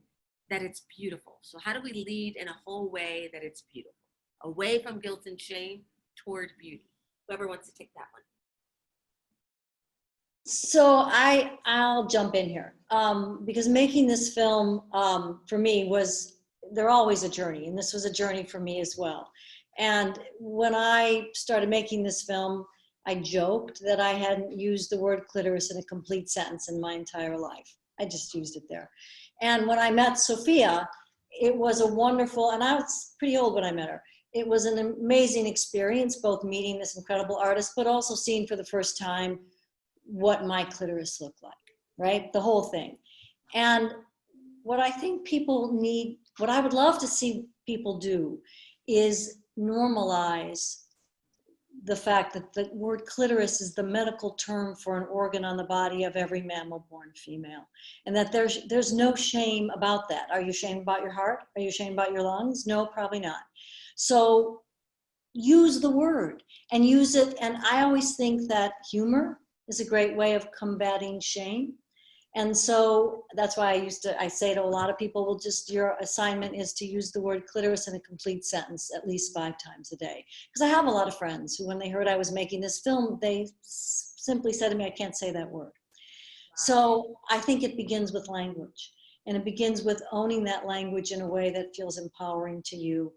that it's beautiful? So how do we lead in a whole way that it's beautiful? Away from guilt and shame toward beauty. Whoever wants to take that one. So I'll jump in here because making this film for me they're always a journey, and this was a journey for me as well. And when I started making this film, I joked that I hadn't used the word clitoris in a complete sentence in my entire life. I just used it there. And when I met Sophia, it was a wonderful, and I was pretty old when I met her. It was an amazing experience, both meeting this incredible artist, but also seeing for the first time what my clitoris looked like, right? The whole thing. And what I think people need, what I would love to see people do is normalize the fact that the word clitoris is the medical term for an organ on the body of every mammal-born female. And that there's no shame about that. Are you ashamed about your heart? Are you ashamed about your lungs? No, probably not. So use the word and use it. And I always think that humor is a great way of combating shame. And so that's why I say to a lot of people, well, just your assignment is to use the word clitoris in a complete sentence at least 5 times a day. Because I have a lot of friends who, when they heard I was making this film, they simply said to me, I can't say that word. So I think it begins with language, and it begins with owning that language in a way that feels empowering to you.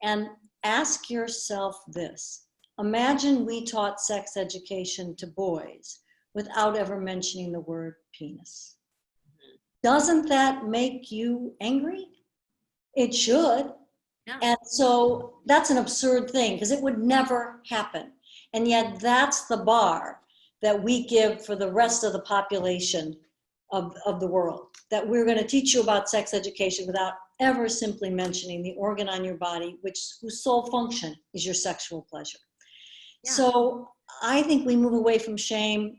And ask yourself this. Imagine we taught sex education to boys without ever mentioning the word penis. Doesn't that make you angry? It should. Yeah. And so that's an absurd thing because it would never happen. And yet that's the bar that we give for the rest of the population of the world, that we're going to teach you about sex education without ever simply mentioning the organ on your body, whose sole function is your sexual pleasure. Yeah. So I think we move away from shame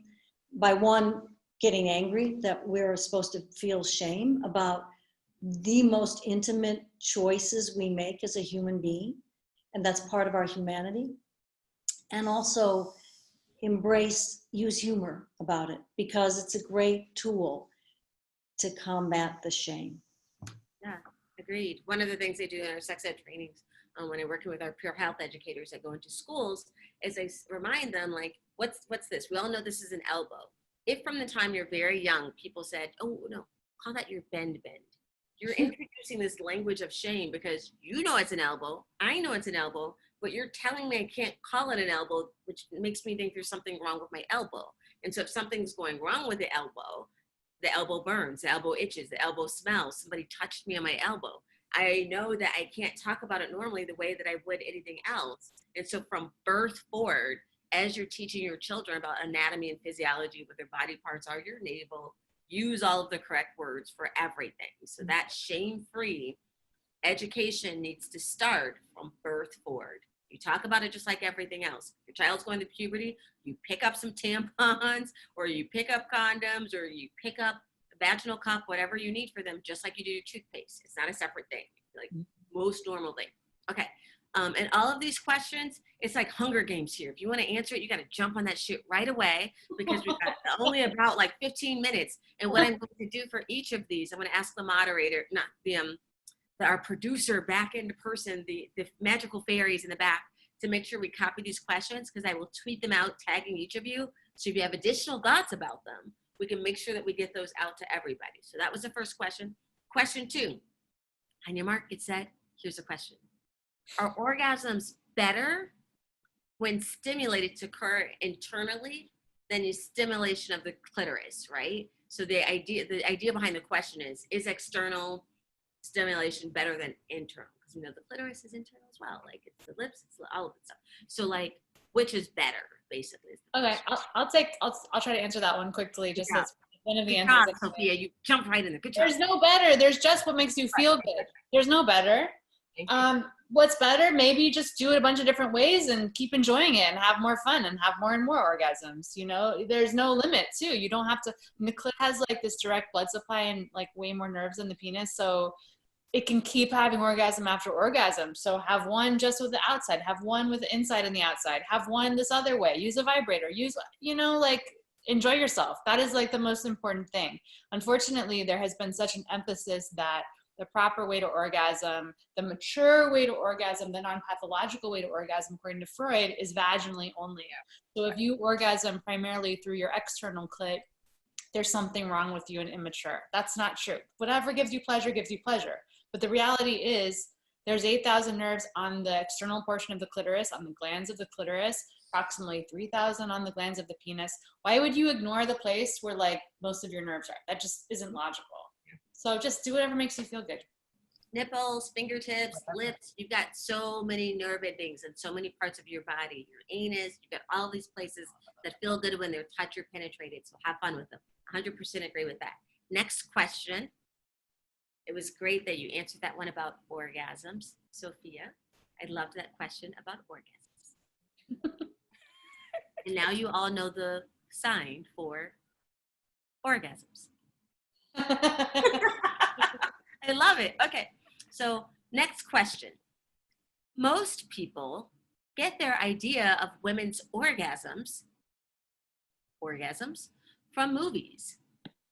by one, getting angry that we're supposed to feel shame about the most intimate choices we make as a human being, and that's part of our humanity. And also use humor about it, because it's a great tool to combat the shame. Yeah, agreed. One of the things they do in our sex ed trainings when I'm working with our pure health educators that go into schools is I remind them, like, what's this? We all know this is an elbow. If from the time you're very young, people said, oh, no, call that your bend. You're introducing this language of shame because you know it's an elbow. I know it's an elbow, but you're telling me I can't call it an elbow, which makes me think there's something wrong with my elbow. And so if something's going wrong with the elbow burns, the elbow itches, the elbow smells, somebody touched me on my elbow. I know that I can't talk about it normally the way that I would anything else. And so from birth forward, as you're teaching your children about anatomy and physiology, what their body parts are, your navel, use all of the correct words for everything. So that shame-free education needs to start from birth forward. You talk about it just like everything else. Your child's going to puberty, you pick up some tampons, or you pick up condoms, or you pick up a vaginal cup, whatever you need for them, just like you do your toothpaste. It's not a separate thing. Like, most normal thing. Okay. And all of these questions, it's like Hunger Games here. If you want to answer it, you got to jump on that shit right away because we've got only about like 15 minutes. And what I'm going to do for each of these, I'm going to ask the moderator, not the our producer back in person, the magical fairies in the back, to make sure we copy these questions, because I will tweet them out, tagging each of you. So if you have additional thoughts about them, we can make sure that we get those out to everybody. So that was the first question. Question 2, on your mark, get set, here's the question. Are orgasms better when stimulated to occur internally than the stimulation of the clitoris, right? So the idea behind the question is external stimulation better than internal? Because we know the clitoris is internal as well. Like it's the lips, it's all of the stuff. So like, which is better, basically? Okay, I'll try to answer that one quickly. Just as one of the Good answers. job, Sophia, you jumped right in there. Good job. There's no better. There's just what makes you feel good. There's no better. What's better? Maybe just do it a bunch of different ways and keep enjoying it and have more fun and have more and more orgasms. You know, there's no limit too. You don't have to. And the clit has like this direct blood supply and like way more nerves than the penis, so it can keep having orgasm after orgasm. So have one just with the outside, have one with the inside and the outside, have one this other way, use a vibrator, use, you know, like enjoy yourself. That is like the most important thing. Unfortunately, there has been such an emphasis that the proper way to orgasm, the mature way to orgasm, the non-pathological way to orgasm, according to Freud, is vaginally only. So if you orgasm primarily through your external clit, there's something wrong with you and immature. That's not true. Whatever gives you pleasure gives you pleasure. But the reality is there's 8,000 nerves on the external portion of the clitoris, on the glands of the clitoris, approximately 3,000 on the glands of the penis. Why would you ignore the place where like most of your nerves are? That just isn't logical. So just do whatever makes you feel good. Nipples, fingertips, lips, you've got so many nerve endings and so many parts of your body. Your anus, you've got all these places that feel good when they're touched or penetrated. So have fun with them. 100% agree with that. Next question. It was great that you answered that one about orgasms, Sophia. I loved that question about orgasms. And now you all know the sign for orgasms. I love it. Okay, so next question. Most people get their idea of women's orgasms from movies,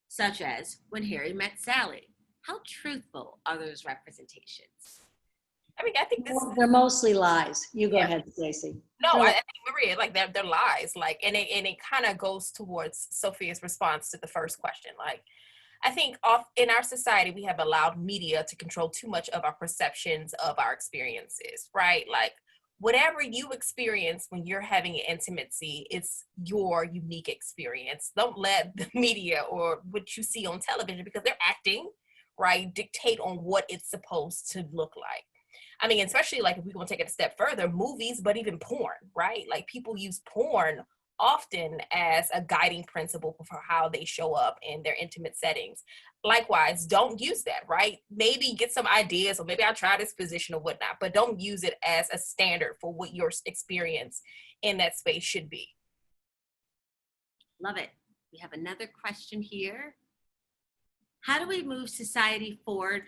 such as When Harry Met Sally. How truthful are those representations? I mean, I think they're mostly lies. You go ahead, Stacey. No, I think Maria, like they're lies. Like, and it kind of goes towards Sophia's response to the first question. Like, I think in our society, we have allowed media to control too much of our perceptions of our experiences, right? Like, whatever you experience when you're having an intimacy, it's your unique experience. Don't let the media or what you see on television, because they're acting, right, dictate on what it's supposed to look like. I mean, especially like if we're going to take it a step further, movies, but even porn, right? Like people use porn often as a guiding principle for how they show up in their intimate settings. Likewise, don't use that, right? Maybe get some ideas, or maybe I'll try this position or whatnot, but don't use it as a standard for what your experience in that space should be. Love it. We have another question here. How do we move society forward?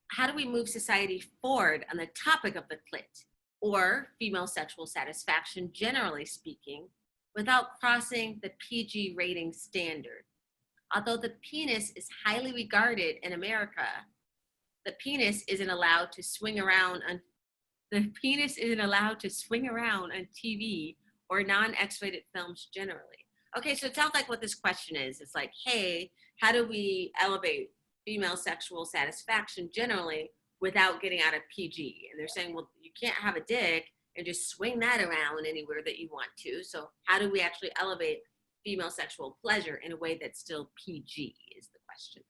How do we move society forward on the topic of the clit or female sexual satisfaction, generally speaking, without crossing the PG rating standard? Although the penis is highly regarded in America, the penis isn't allowed to swing around on TV or non-X-rated films generally. Okay, so it sounds like what this question is. It's like, hey, how do we elevate female sexual satisfaction generally without getting out of PG? And they're saying, well, you can't have a dick and just swing that around anywhere that you want to. So how do we actually elevate female sexual pleasure in a way that's still PG is the question.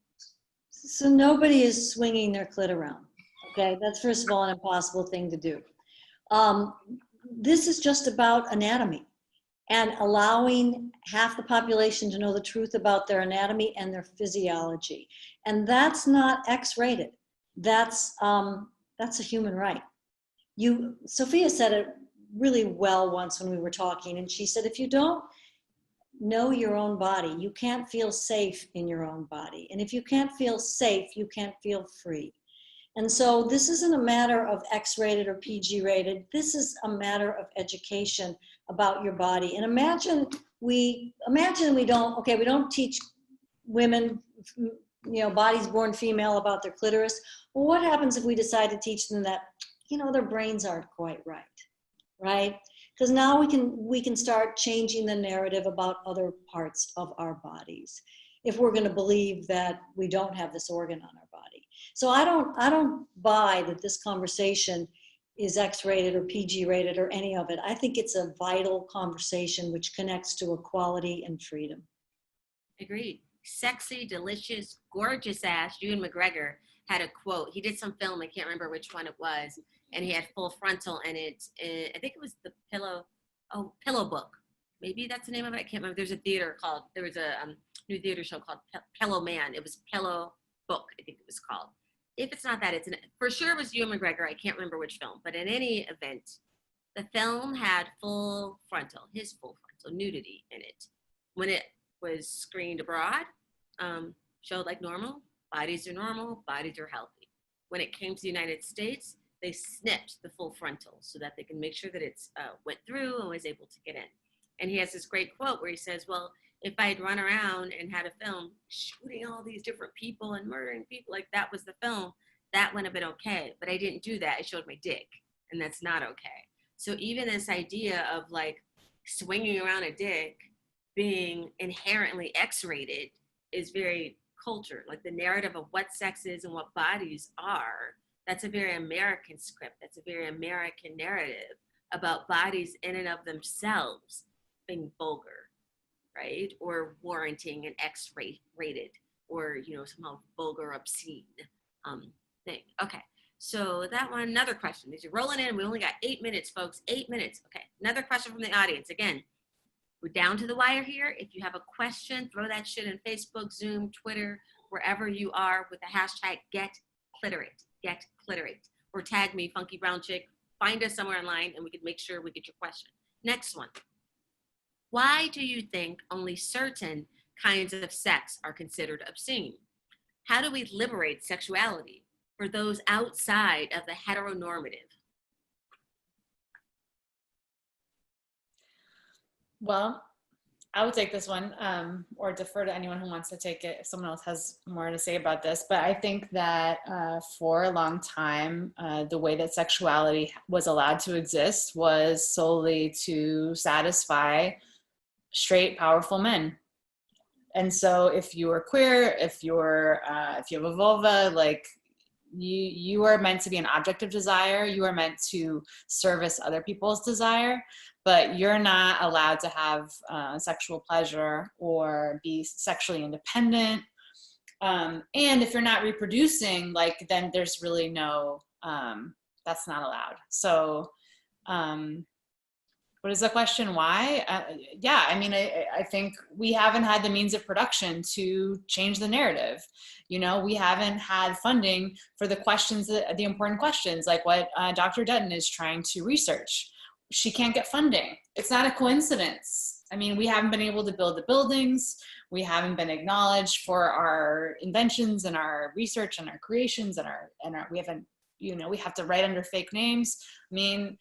So nobody is swinging their clit around. Okay, that's first of all an impossible thing to do. This is just about anatomy and allowing half the population to know the truth about their anatomy and their physiology. And that's not X-rated. That's a human right. Sophia said it really well once when we were talking, and she said, if you don't know your own body, you can't feel safe in your own body. And if you can't feel safe, you can't feel free. And so this isn't a matter of X-rated or PG-rated. This is a matter of education about your body. And imagine we don't teach women, bodies born female about their clitoris. Well, what happens if we decide to teach them that, their brains aren't quite right? Because now we can start changing the narrative about other parts of our bodies if we're going to believe that we don't have this organ on our body. So I don't buy that this conversation is X-rated or PG-rated or any of it. I think it's a vital conversation which connects to equality and freedom. Agreed. Sexy, delicious, gorgeous ass Ewan McGregor had a quote. He did some film, I can't remember which one it was, and he had full frontal in it. I think it was the Pillow Book. Maybe that's the name of it. I can't remember. There was a new theater show called Pillow Man. It was Pillow Book, I think it was called. If it's not that, for sure it was Ewan McGregor. I can't remember which film, but in any event, the film had his full frontal nudity in it. When it was screened abroad, showed like normal, bodies are normal, bodies are healthy. When it came to the United States, they snipped the full frontal so that they can make sure that it's went through and was able to get in. And he has this great quote where he says, well, if I'd run around and had a film shooting all these different people and murdering people, like that was the film, that would have been okay. But I didn't do that. I showed my dick, and that's not okay. So even this idea of like swinging around a dick being inherently X-rated is very cultured. Like the narrative of what sex is and what bodies are, that's a very American script. That's a very American narrative about bodies in and of themselves being vulgar, right? Or warranting an X-rated or, somehow vulgar, obscene thing. Okay, so that one, another question. These are rolling in. We only got 8 minutes, folks, 8 minutes. Okay, another question from the audience. Again, we're down to the wire here. If you have a question, throw that shit in Facebook, Zoom, Twitter, wherever you are with the hashtag #GetCliterate, or tag me, Funky Brown Chick. Find us somewhere online and we can make sure we get your question. Next one. Why do you think only certain kinds of sex are considered obscene? How do we liberate sexuality for those outside of the heteronormative? Well, I would take this one, or defer to anyone who wants to take it if someone else has more to say about this. But I think that for a long time, the way that sexuality was allowed to exist was solely to satisfy straight, powerful men. And so if you are queer, if you have a vulva, like you are meant to be an object of desire. You are meant to service other people's desire, but you're not allowed to have sexual pleasure or be sexually independent. And if you're not reproducing, like, then there's really no, that's not allowed. So what is the question? Why? Yeah, I mean, I think we haven't had the means of production to change the narrative. We haven't had funding for the questions, the important questions, like what Dr. Dutton is trying to research. She can't get funding. It's not a coincidence. I mean, we haven't been able to build the buildings. We haven't been acknowledged for our inventions and our research and our creations and we haven't, we have to write under fake names. I mean,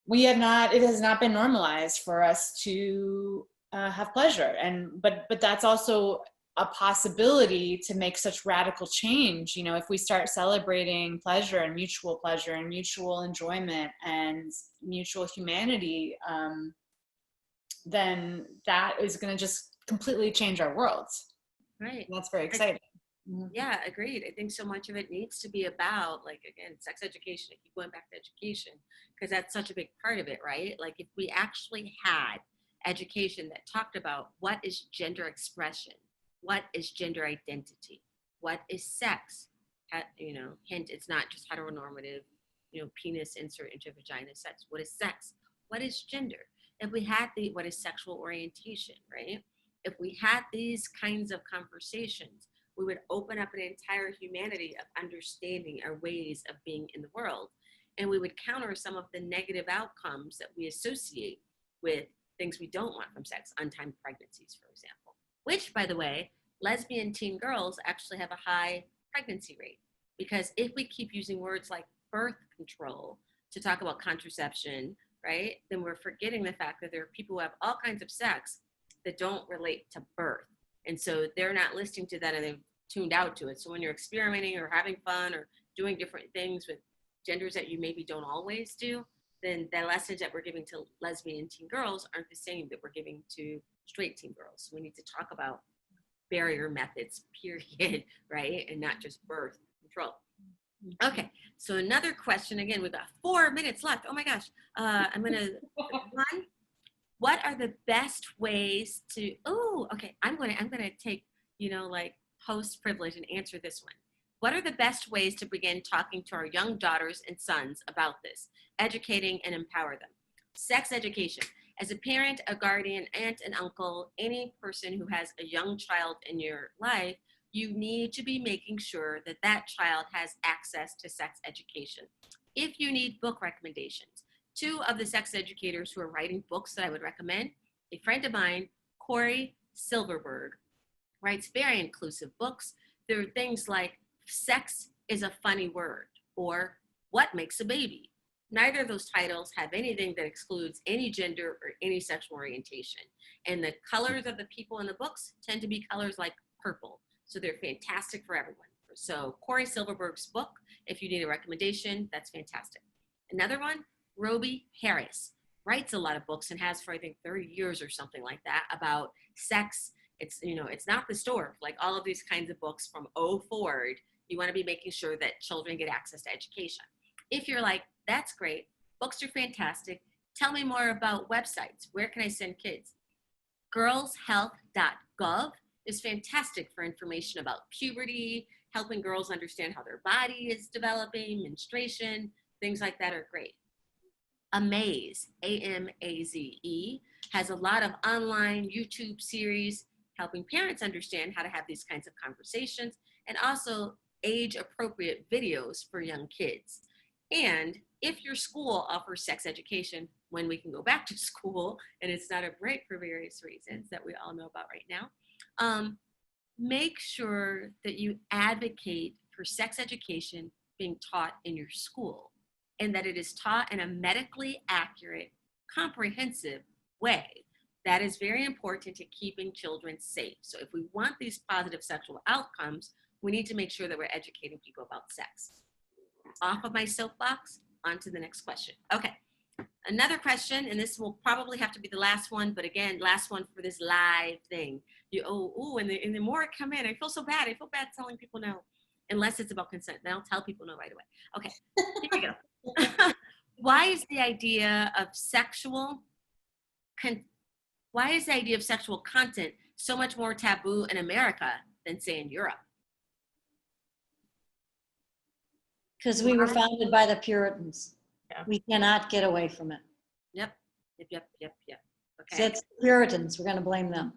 it has not been normalized for us to have pleasure. But that's also a possibility to make such radical change. If we start celebrating pleasure and mutual enjoyment and mutual humanity, then that is going to just completely change our world. Right. And that's very exciting. Yeah, agreed. I think so much of it needs to be about, like, again, sex education. I keep going back to education because that's such a big part of it, right? Like, if we actually had education that talked about what is gender expression, what is gender identity, what is sex, hint, it's not just heteronormative, penis insert into vagina sex. What is sex? What is gender? If we had what is sexual orientation, right? If we had these kinds of conversations, we would open up an entire humanity of understanding our ways of being in the world. And we would counter some of the negative outcomes that we associate with things we don't want from sex, untimed pregnancies, for example, which, by the way, lesbian teen girls actually have a high pregnancy rate. Because if we keep using words like birth control to talk about contraception, right, then we're forgetting the fact that there are people who have all kinds of sex that don't relate to birth. And so they're not listening to that and they've tuned out to it. So when you're experimenting or having fun or doing different things with genders that you maybe don't always do, then the lessons that we're giving to lesbian teen girls aren't the same that we're giving to straight teen girls. So we need to talk about barrier methods, period, right? And not just birth control. Okay, so another question. Again, we've got 4 minutes left. Oh my gosh. I'm gonna run. What are the best ways to, I'm gonna take, like host privilege and answer this one. What are the best ways to begin talking to our young daughters and sons about this, educating and empower them? Sex education. As a parent, a guardian, aunt, and uncle, any person who has a young child in your life, you need to be making sure that that child has access to sex education. If you need book recommendations, 2 of the sex educators who are writing books that I would recommend, a friend of mine, Corey Silverberg, writes very inclusive books. There are things like Sex is a Funny Word or What Makes a Baby. Neither of those titles have anything that excludes any gender or any sexual orientation. And the colors of the people in the books tend to be colors like purple. So they're fantastic for everyone. So Corey Silverberg's book, if you need a recommendation, that's fantastic. Another one, Roby Harris, writes a lot of books and has for I think 30 years or something like that about sex. It's, it's not the store, like all of these kinds of books from forward. You want to be making sure that children get access to education. If you're like, that's great, books are fantastic, tell me more about websites. Where can I send kids? girlshealth.gov is fantastic for information about puberty, helping girls understand how their body is developing, menstruation, things like that are great. Amaze, A-M-A-Z-E, has a lot of online YouTube series helping parents understand how to have these kinds of conversations, and also age-appropriate videos for young kids. And if your school offers sex education when we can go back to school, and it's not a break for various reasons that we all know about right now, make sure that you advocate for sex education being taught in your school, and that it is taught in a medically accurate, comprehensive way. That is very important to keeping children safe. So if we want these positive sexual outcomes, we need to make sure that we're educating people about sex. Off of my soapbox, on to the next question. Okay, another question, and this will probably have to be the last one, but again, last one for this live thing. And the more it come in, I feel so bad. I feel bad telling people no, unless it's about consent. Then I'll tell people no right away. Okay, here we go. Why is the idea of sexual content so much more taboo in America than, say, in Europe? Because we were founded by the Puritans. Yeah. We cannot get away from it. Yep. Okay. So it's the Puritans. We're going to blame them.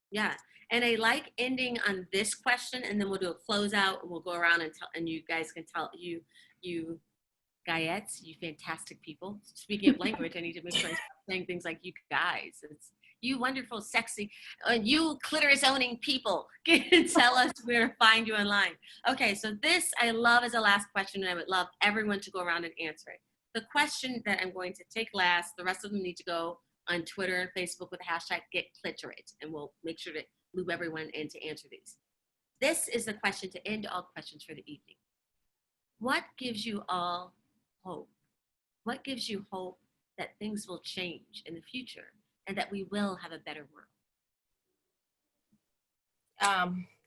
Yeah. And I like ending on this question, and then we'll do a closeout, and we'll go around and you guys can tell you guyettes, you fantastic people. Speaking of language, I need to make sure I stop saying things like you guys. It's you wonderful, sexy, you clitoris owning people. Tell us where to find you online. Okay, so this I love as a last question, and I would love everyone to go around and answer it. The question that I'm going to take last, the rest of them need to go on Twitter and Facebook with the hashtag #GetCliterate, and we'll make sure to loop everyone in to answer these. This is the question to end all questions for the evening. What gives you all hope? What gives you hope that things will change in the future and that we will have a better world?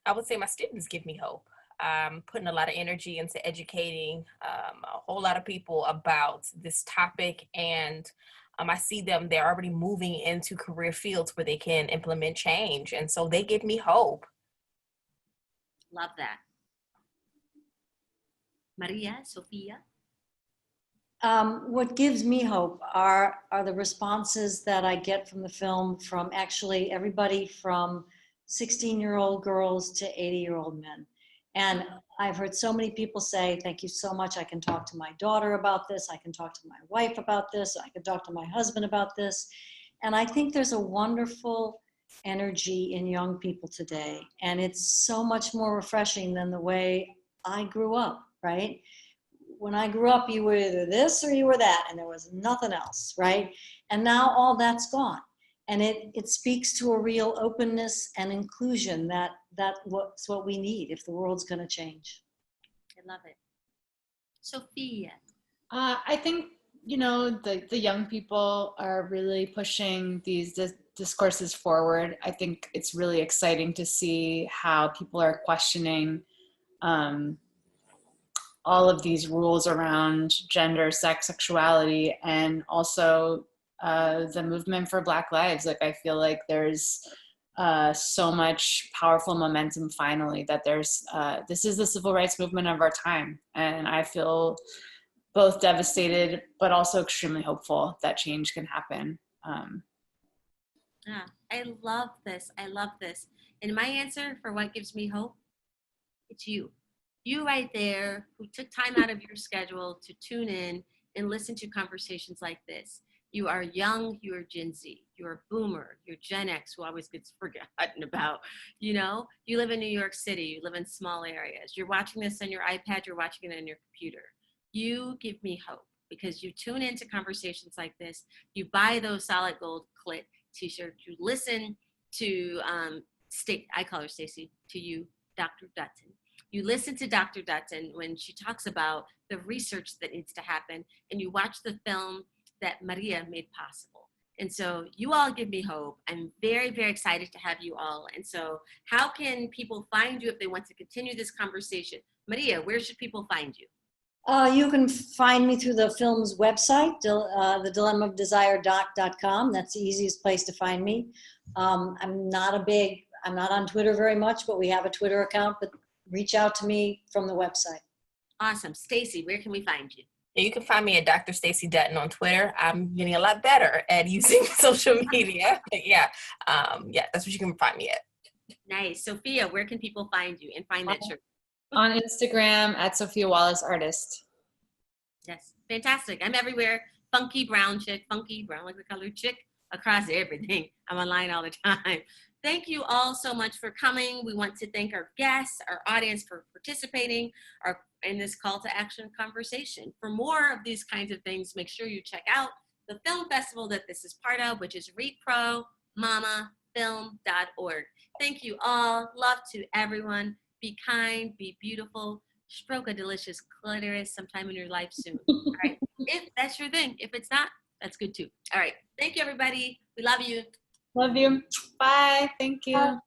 I would say my students give me hope. I'm putting a lot of energy into educating a whole lot of people about this topic, and I see them, they're already moving into career fields where they can implement change, and so they give me hope. Love that. Maria, Sophia? What gives me hope are the responses that I get from the film from actually everybody from 16-year-old girls to 80-year-old men. And I've heard so many people say, thank you so much. I can talk to my daughter about this. I can talk to my wife about this. I can talk to my husband about this. And I think there's a wonderful energy in young people today. And it's so much more refreshing than the way I grew up. right? When I grew up, you were either this or you were that, and there was nothing else, right? And now all that's gone. And it speaks to a real openness and inclusion that's what we need if the world's going to change. I love it. Sophia. I think, the young people are really pushing these discourses forward. I think it's really exciting to see how people are questioning all of these rules around gender, sex, sexuality, and also the movement for Black lives. Like, I feel like there's so much powerful momentum finally that this is the civil rights movement of our time. And I feel both devastated, but also extremely hopeful that change can happen. Yeah, I love this. I love this. And my answer for what gives me hope, it's you. You right there who took time out of your schedule to tune in and listen to conversations like this. You are young, you are Gen Z, you're a boomer, you're Gen X, who always gets forgotten about. You live in New York City, you live in small areas. You're watching this on your iPad, you're watching it on your computer. You give me hope because you tune into conversations like this. You buy those solid gold clit t-shirts. You listen to, I call her Stacey, to you, Dr. Dutton. You listen to Dr. Dutton when she talks about the research that needs to happen, and you watch the film that Maria made possible. And so you all give me hope. I'm very, very excited to have you all. And so how can people find you if they want to continue this conversation? Maria, where should people find you? You can find me through the film's website, thedilemmaofdesiredoc.com. That's the easiest place to find me. I'm not on Twitter very much, but we have a Twitter account, but reach out to me from the website. Awesome. Stacey, where can we find you? You can find me at Dr. Stacey Dutton on Twitter. I'm getting a lot better at using social media. That's what you can find me at. Nice. Sophia, where can people find you and find that shirt? On Instagram at Sophia Wallace Artist. Yes, fantastic. I'm everywhere. Funky brown chick, funky brown like the color chick, across everything. I'm online all the time. Thank you all so much for coming. We want to thank our guests, our audience for participating in this call to action conversation. For more of these kinds of things, make sure you check out the film festival that this is part of, which is rePRO, mama.film.org. Thank you all. Love to everyone. Be kind, be beautiful, stroke a delicious clitoris sometime in your life soon. All right, if that's your thing. If it's not, that's good too. All right, thank you everybody. We love you. Love you. Bye. Thank you.